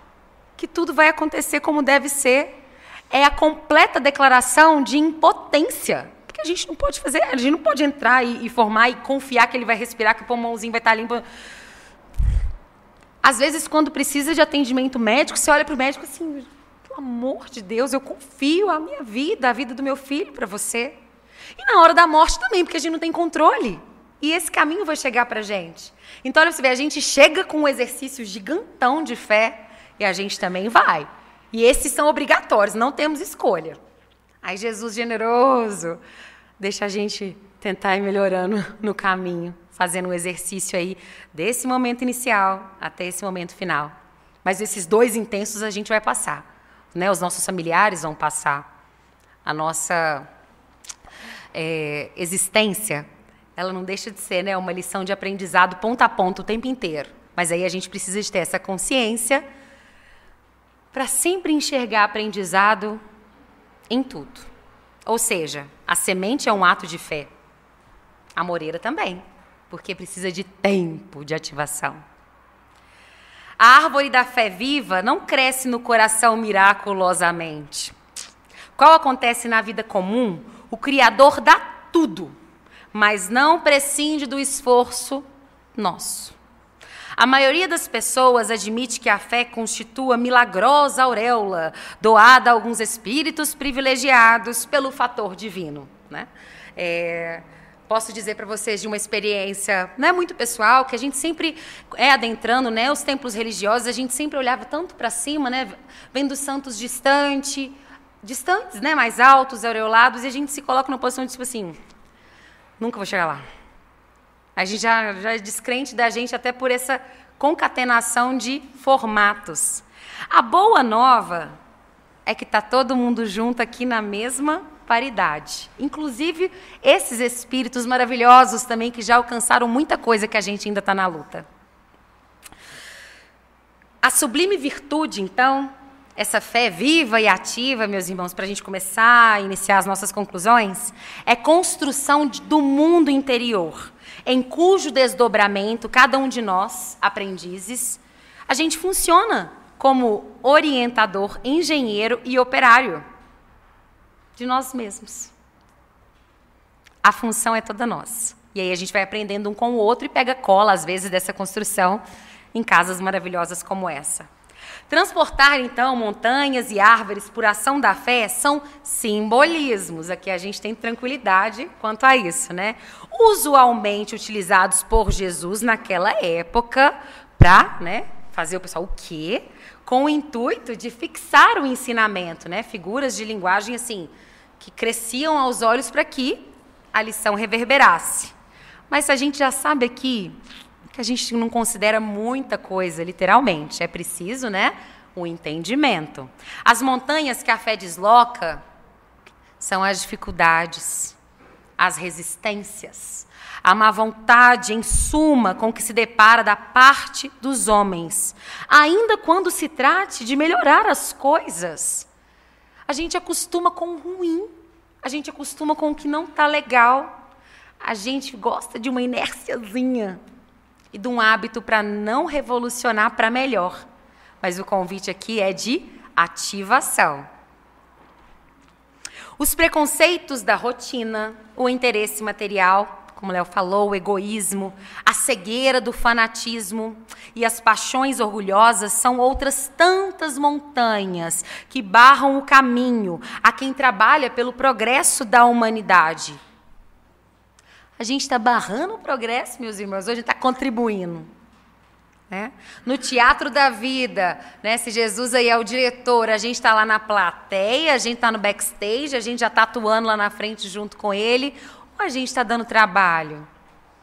que tudo vai acontecer como deve ser. É a completa declaração de impotência. Porque a gente não pode fazer, a gente não pode entrar e formar e confiar que ele vai respirar, que o pulmãozinho vai estar limpo. Às vezes, quando precisa de atendimento médico, você olha para o médico assim, pelo amor de Deus, eu confio a minha vida, a vida do meu filho para você. E na hora da morte também, porque a gente não tem controle. E esse caminho vai chegar para a gente. Então, olha, você vê, a gente chega com um exercício gigantão de fé e a gente também vai. E esses são obrigatórios, não temos escolha. Aí Jesus generoso deixa a gente tentar ir melhorando no caminho, fazendo um exercício aí desse momento inicial até esse momento final. Mas esses 2 intensos a gente vai passar, né? Os nossos familiares vão passar. A nossa existência, ela não deixa de ser, né, uma lição de aprendizado ponta a ponta o tempo inteiro. Mas aí a gente precisa de ter essa consciência para sempre enxergar aprendizado em tudo. Ou seja, a semente é um ato de fé. A moreira também, porque precisa de tempo de ativação. A árvore da fé viva não cresce no coração miraculosamente. Qual acontece na vida comum, o Criador dá tudo, mas não prescinde do esforço nosso. A maioria das pessoas admite que a fé constitua milagrosa auréola, doada a alguns espíritos privilegiados pelo fator divino, né? Posso dizer para vocês de uma experiência, não é muito pessoal, que a gente sempre adentrando, né, os templos religiosos, a gente sempre olhava tanto para cima, né, vendo santos distantes, né, mais altos, aureolados, e a gente se coloca numa posição de tipo assim, nunca vou chegar lá. A gente já é descrente da gente até por essa concatenação de formatos. A boa nova é que está todo mundo junto aqui na mesma paridade. Inclusive, esses espíritos maravilhosos também que já alcançaram muita coisa que a gente ainda está na luta. A sublime virtude, então, essa fé viva e ativa, meus irmãos, para a gente começar a iniciar as nossas conclusões, é construção do mundo interior, em cujo desdobramento, cada um de nós, aprendizes, a gente funciona como orientador, engenheiro e operário de nós mesmos. A função é toda nossa. E aí a gente vai aprendendo um com o outro e pega cola, às vezes, dessa construção em casas maravilhosas como essa. Transportar, então, montanhas e árvores por ação da fé são simbolismos. Aqui a gente tem tranquilidade quanto a isso, né? Usualmente utilizados por Jesus naquela época para, né, fazer o pessoal o quê? Com o intuito de fixar o ensinamento, né? Figuras de linguagem assim que cresciam aos olhos para que a lição reverberasse. Mas a gente já sabe aqui que a gente não considera muita coisa, literalmente. É preciso, né, o entendimento. As montanhas que a fé desloca são as dificuldades, as resistências, a má vontade, em suma, com que se depara da parte dos homens, ainda quando se trate de melhorar as coisas. A gente acostuma com o ruim, a gente acostuma com o que não está legal, a gente gosta de uma inérciazinha e de um hábito para não revolucionar para melhor. Mas o convite aqui é de ativação. Os preconceitos da rotina, o interesse material, como Léo falou, o egoísmo, a cegueira do fanatismo e as paixões orgulhosas são outras tantas montanhas que barram o caminho a quem trabalha pelo progresso da humanidade. A gente está barrando o progresso, meus irmãos, hoje a gente está contribuindo. Né? No teatro da vida, né? Se Jesus aí é o diretor, a gente está lá na plateia, a gente está no backstage, a gente já está atuando lá na frente junto com ele, ou a gente está dando trabalho?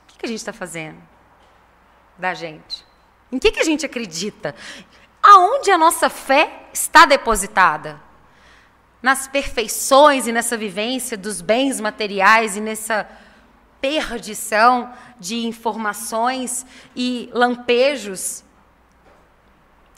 O que a gente está fazendo da gente? Em que a gente acredita? Aonde a nossa fé está depositada? Nas perfeições e nessa vivência dos bens materiais e nessa perdição de informações e lampejos,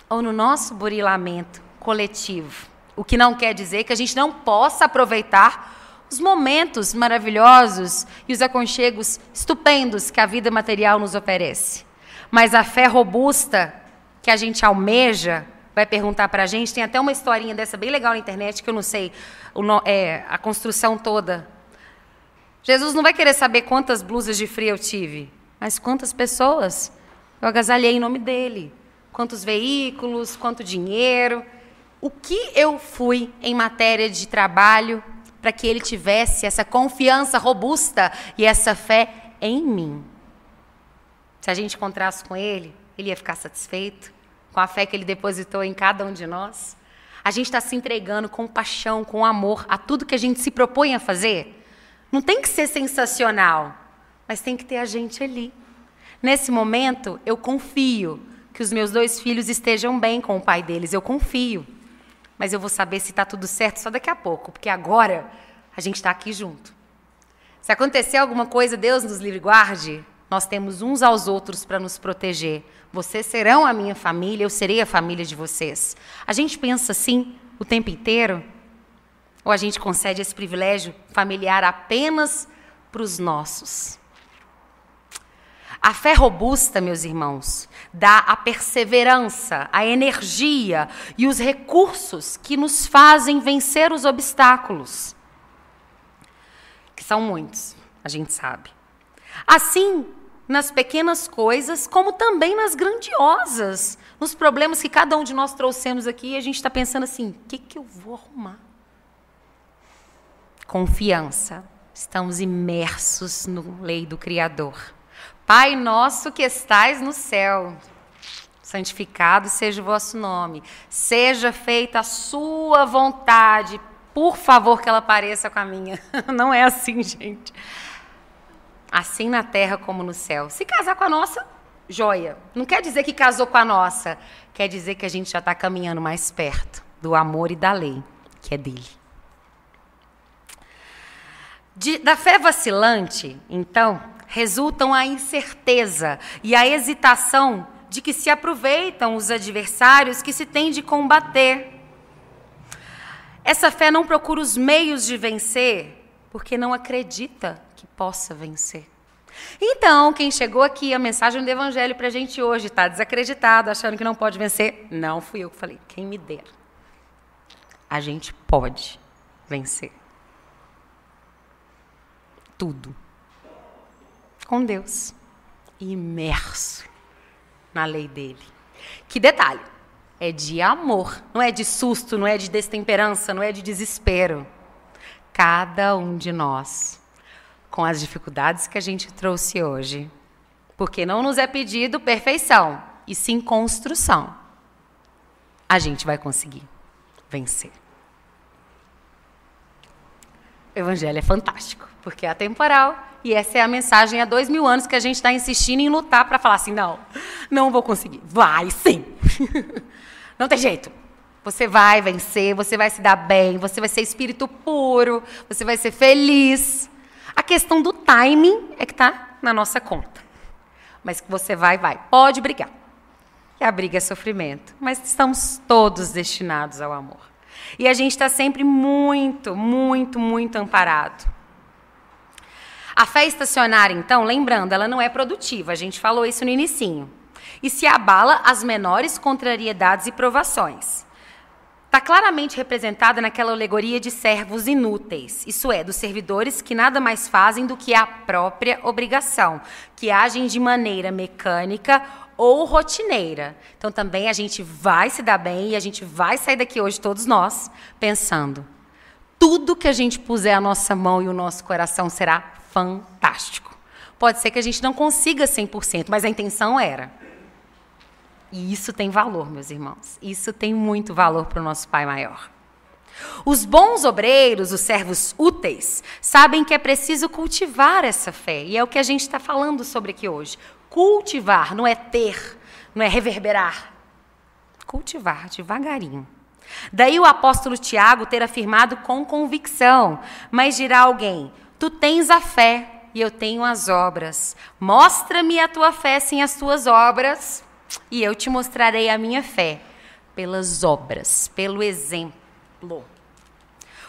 ou no nosso burilamento coletivo, o que não quer dizer que a gente não possa aproveitar os momentos maravilhosos e os aconchegos estupendos que a vida material nos oferece. Mas a fé robusta que a gente almeja vai perguntar para a gente, tem até uma historinha dessa bem legal na internet, que eu não sei a construção toda. Jesus não vai querer saber quantas blusas de frio eu tive, mas quantas pessoas eu agasalhei em nome dele, quantos veículos, quanto dinheiro, o que eu fui em matéria de trabalho para que ele tivesse essa confiança robusta e essa fé em mim. Se a gente encontrasse com ele, ele ia ficar satisfeito com a fé que ele depositou em cada um de nós. A gente está se entregando com paixão, com amor a tudo que a gente se propõe a fazer. Não tem que ser sensacional, mas tem que ter a gente ali. Nesse momento, eu confio que os meus 2 filhos estejam bem com o pai deles. Eu confio. Mas eu vou saber se está tudo certo só daqui a pouco, porque agora a gente está aqui junto. Se acontecer alguma coisa, Deus nos livre e guarde, nós temos uns aos outros para nos proteger. Vocês serão a minha família, eu serei a família de vocês. A gente pensa assim o tempo inteiro? Ou a gente concede esse privilégio familiar apenas para os nossos? A fé robusta, meus irmãos, dá a perseverança, a energia e os recursos que nos fazem vencer os obstáculos, que são muitos, a gente sabe. Assim, nas pequenas coisas, como também nas grandiosas, nos problemas que cada um de nós trouxemos aqui, e a gente está pensando assim, o que eu vou arrumar? Confiança. Estamos imersos na lei do Criador. Pai nosso que estais no céu, santificado seja o vosso nome. Seja feita a sua vontade. Por favor, que ela pareça com a minha. Não é assim, gente. Assim na terra como no céu. Se casar com a nossa, joia. Não quer dizer que casou com a nossa. Quer dizer que a gente já está caminhando mais perto do amor e da lei, que é dele. Da fé vacilante, então, resultam a incerteza e a hesitação de que se aproveitam os adversários que se tem de combater. Essa fé não procura os meios de vencer, porque não acredita que possa vencer. Então, quem chegou aqui, a mensagem do Evangelho para a gente hoje, está desacreditado, achando que não pode vencer, não fui eu que falei, quem me dera. A gente pode vencer. Tudo. Com Deus. Imerso na lei dele. Que detalhe, é de amor, não é de susto, não é de destemperança, não é de desespero. Cada um de nós, com as dificuldades que a gente trouxe hoje, porque não nos é pedido perfeição, e sim construção, a gente vai conseguir vencer. O Evangelho é fantástico, porque é atemporal, e essa é a mensagem há 2000 anos que a gente está insistindo em lutar para falar assim, não vou conseguir. Vai sim! Não tem jeito. Você vai vencer, você vai se dar bem, você vai ser espírito puro, você vai ser feliz. A questão do timing é que está na nossa conta. Mas que você vai. Pode brigar. E a briga é sofrimento, mas estamos todos destinados ao amor. E a gente está sempre muito, muito, muito amparado. A fé estacionária, então, lembrando, ela não é produtiva. A gente falou isso no inicinho. E se abala às menores contrariedades e provações. está claramente representada naquela alegoria de servos inúteis, isso é, dos servidores que nada mais fazem do que a própria obrigação, que agem de maneira mecânica ou rotineira. Então também a gente vai se dar bem e a gente vai sair daqui hoje, todos nós, pensando, tudo que a gente puser a nossa mão e o nosso coração será fantástico. Pode ser que a gente não consiga 100%, mas a intenção era. E isso tem valor, meus irmãos. Isso tem muito valor para o nosso Pai Maior. Os bons obreiros, os servos úteis, sabem que é preciso cultivar essa fé. E é o que a gente está falando sobre aqui hoje. Cultivar, não é ter, não é reverberar. Cultivar, devagarinho. Daí o apóstolo Tiago ter afirmado com convicção, mas dirá alguém, tu tens a fé e eu tenho as obras. Mostra-me a tua fé sem as tuas obras. E eu te mostrarei a minha fé pelas obras, pelo exemplo.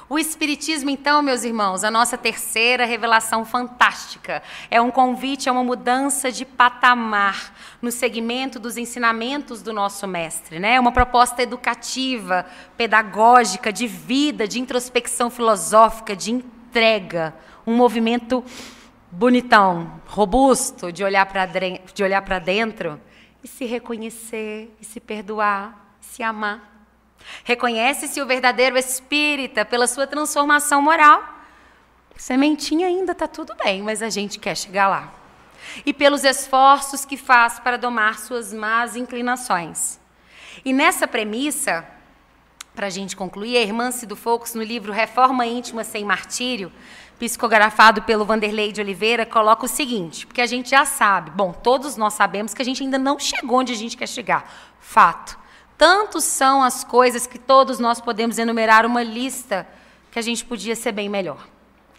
O Espiritismo, então, meus irmãos, a nossa terceira revelação fantástica, é um convite a uma mudança de patamar no segmento dos ensinamentos do nosso mestre, né? Uma proposta educativa, pedagógica, de vida, de introspecção filosófica, de entrega, um movimento bonitão, robusto, de olhar para dentro, e se reconhecer, e se perdoar, e se amar. Reconhece-se o verdadeiro espírita pela sua transformação moral. Sementinha ainda está tudo bem, mas a gente quer chegar lá. E pelos esforços que faz para domar suas más inclinações. E nessa premissa, para a gente concluir, a irmã Cido Focus, no livro Reforma Íntima Sem Martírio, psicografado pelo Vanderlei de Oliveira, coloca o seguinte, porque a gente já sabe, bom, todos nós sabemos que a gente ainda não chegou onde a gente quer chegar. Fato. Tantos são as coisas que todos nós podemos enumerar uma lista que a gente podia ser bem melhor,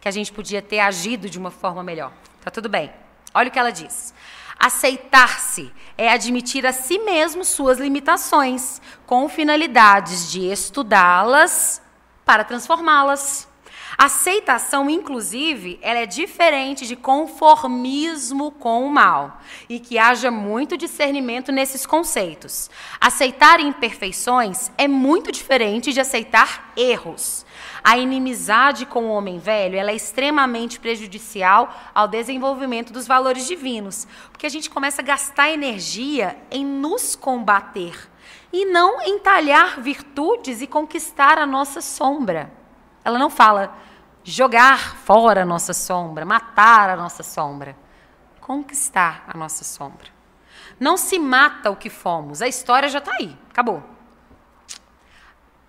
que a gente podia ter agido de uma forma melhor. Tá tudo bem. Olha o que ela diz. Aceitar-se é admitir a si mesmo suas limitações, com finalidades de estudá-las para transformá-las. Aceitação, inclusive, ela é diferente de conformismo com o mal, e que haja muito discernimento nesses conceitos. Aceitar imperfeições é muito diferente de aceitar erros. A inimizade com o homem velho, ela é extremamente prejudicial ao desenvolvimento dos valores divinos, porque a gente começa a gastar energia em nos combater e não em talhar virtudes e conquistar a nossa sombra. Ela não fala jogar fora a nossa sombra, matar a nossa sombra. Conquistar a nossa sombra. Não se mata o que fomos. A história já está aí. Acabou.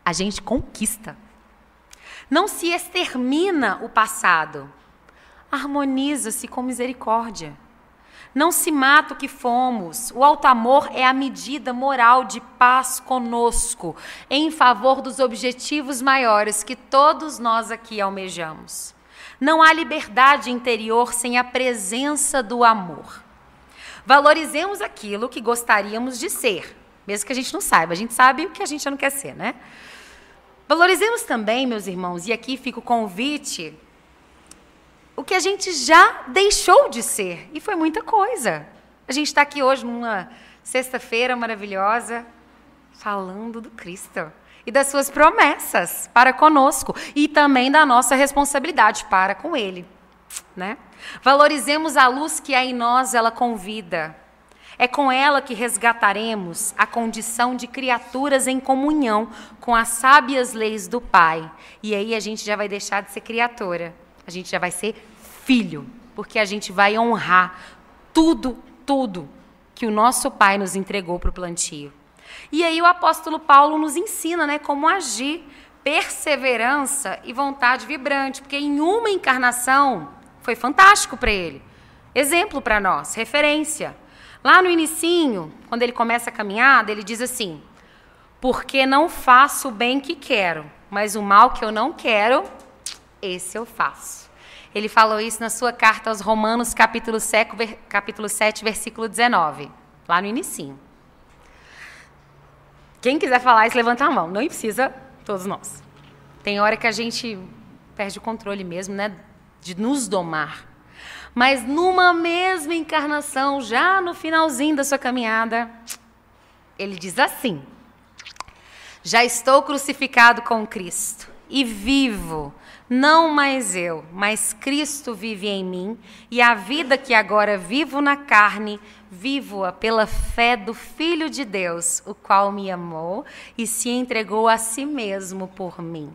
A gente conquista. Não se extermina o passado. Harmoniza-se com misericórdia. Não se mata o que fomos. O alto amor é a medida moral de paz conosco, em favor dos objetivos maiores que todos nós aqui almejamos. Não há liberdade interior sem a presença do amor. Valorizemos aquilo que gostaríamos de ser, mesmo que a gente não saiba. A gente sabe o que a gente já não quer ser, né? Valorizemos também, meus irmãos, e aqui fica o convite, o que a gente já deixou de ser, e foi muita coisa. A gente está aqui hoje, numa sexta-feira maravilhosa, falando do Cristo e das suas promessas para conosco, e também da nossa responsabilidade para com Ele, né? Valorizemos a luz que há em nós, ela convida. É com ela que resgataremos a condição de criaturas em comunhão com as sábias leis do Pai. E aí a gente já vai deixar de ser criatura. A gente já vai ser filho, porque a gente vai honrar tudo que o nosso Pai nos entregou para o plantio. E aí o apóstolo Paulo nos ensina, né, como agir, perseverança e vontade vibrante, porque em uma encarnação foi fantástico para ele. Exemplo para nós, referência. Lá no inicinho, quando ele começa a caminhada, ele diz assim, porque não faço o bem que quero, mas o mal que eu não quero, esse eu faço. Ele falou isso na sua carta aos Romanos, capítulo 7, versículo 19, lá no inicinho. Quem quiser falar isso, levanta a mão. Não precisa, todos nós. Tem hora que a gente perde o controle mesmo, né, de nos domar. Mas numa mesma encarnação, já no finalzinho da sua caminhada, ele diz assim, Já estou crucificado com Cristo e vivo, não mais eu, mas Cristo vive em mim, e a vida que agora vivo na carne, vivo-a pela fé do Filho de Deus, o qual me amou e se entregou a si mesmo por mim.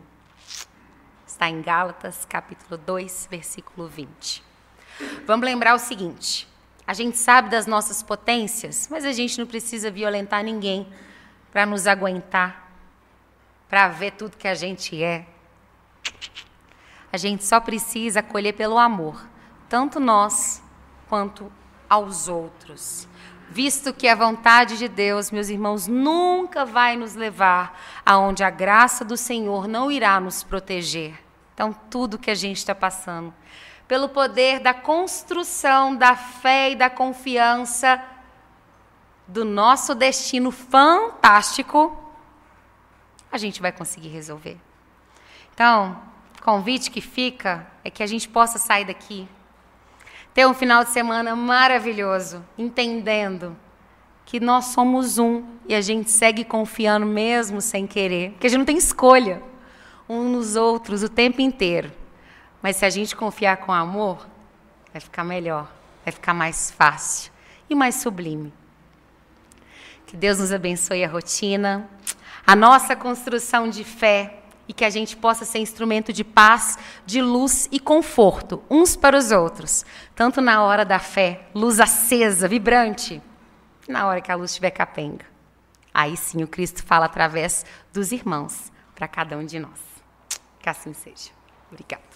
Está em Gálatas, capítulo 2, versículo 20. Vamos lembrar o seguinte: a gente sabe das nossas potências, mas a gente não precisa violentar ninguém para nos aguentar, para ver tudo que a gente é. A gente só precisa acolher pelo amor, tanto nós quanto aos outros. Visto que a vontade de Deus, meus irmãos, nunca vai nos levar aonde a graça do Senhor não irá nos proteger. Então, tudo que a gente está passando, pelo poder da construção da fé e da confiança do nosso destino fantástico, a gente vai conseguir resolver. Então, o convite que fica é que a gente possa sair daqui, ter um final de semana maravilhoso, entendendo que nós somos um e a gente segue confiando mesmo sem querer, porque a gente não tem escolha uns nos outros o tempo inteiro. Mas se a gente confiar com amor, vai ficar melhor, vai ficar mais fácil e mais sublime. Que Deus nos abençoe a rotina, a nossa construção de fé, e que a gente possa ser instrumento de paz, de luz e conforto, uns para os outros. Tanto na hora da fé, luz acesa, vibrante, na hora que a luz estiver capenga. Aí sim o Cristo fala através dos irmãos para cada um de nós. Que assim seja. Obrigada.